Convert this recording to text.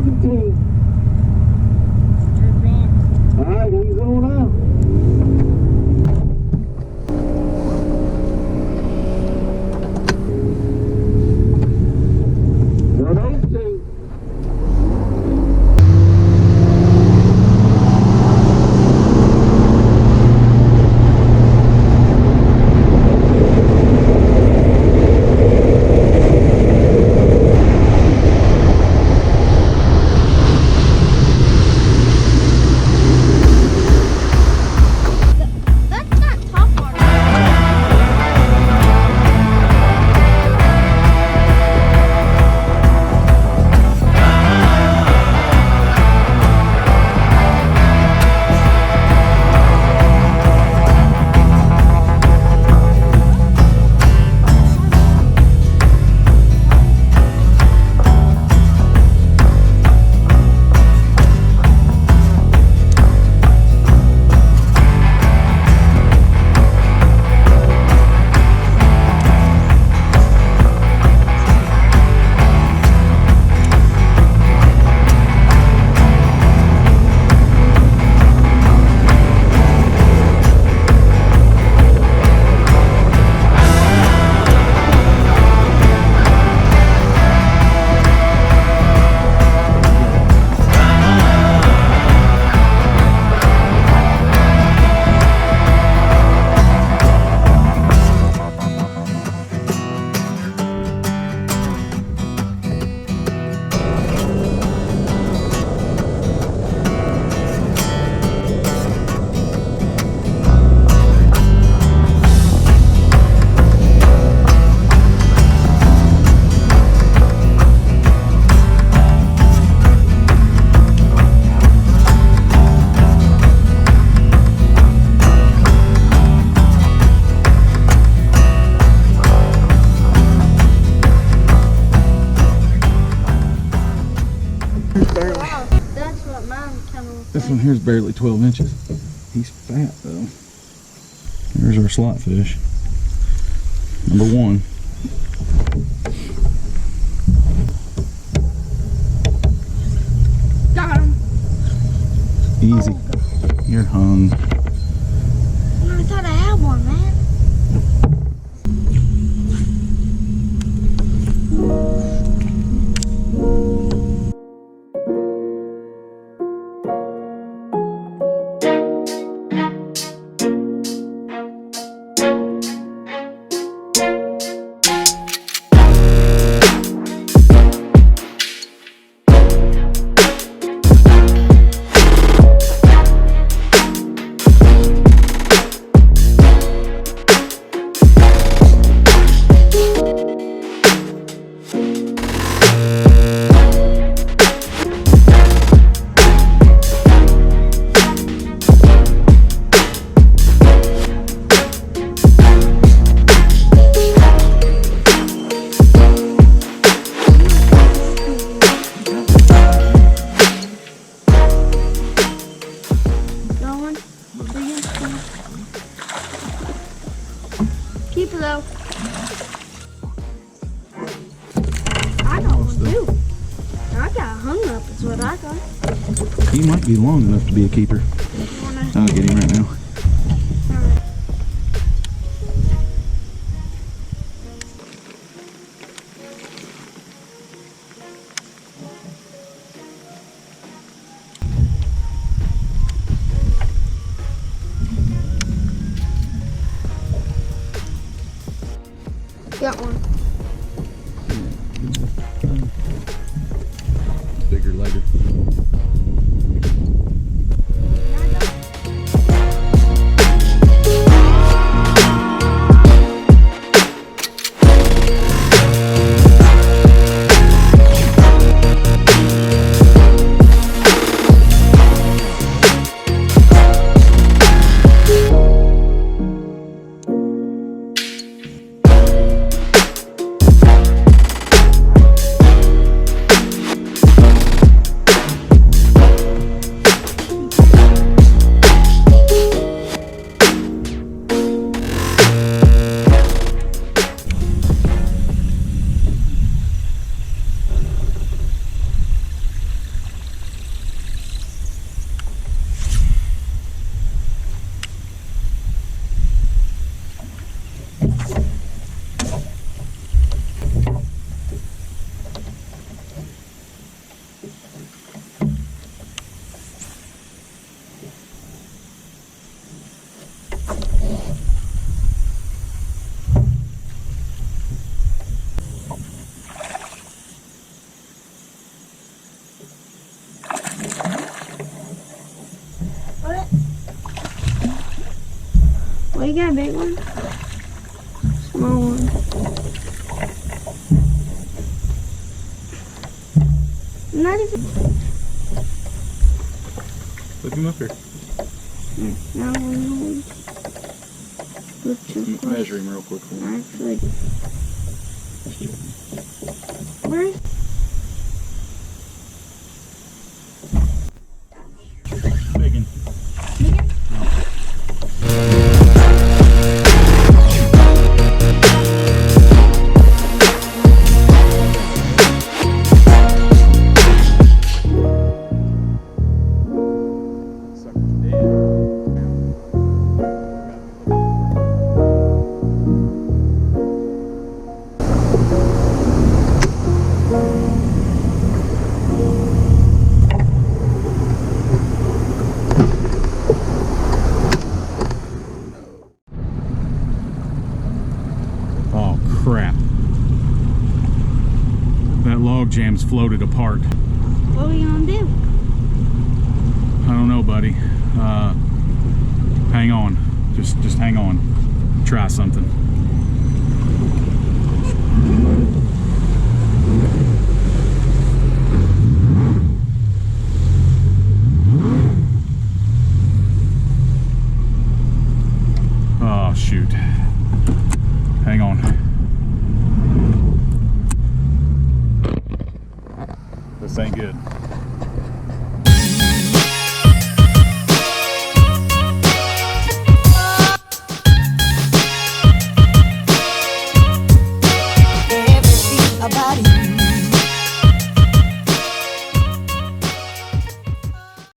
17. All right, he's on out. Well, those two. This one here's barely 12 inches. He's fat though. There's our slot fish. Number one. Got him. Easy. You're hung. I thought I had one, man. Keep it though. I got one too. I got hung up is what I got. He might be long enough to be a keeper. I'll get him right now. Alright. Got one. Bigger later. Well, you got a big one? Small one. Not even. Look him up here. No, no. Look too close. Measure him real quick for me. Actually. Where is Biggin. Oh crap. That log jam's floated apart. what are we gonna do? I don't know, buddy. Hang on. Just hang on. Try something. Oh shoot. Hang on. This ain't good.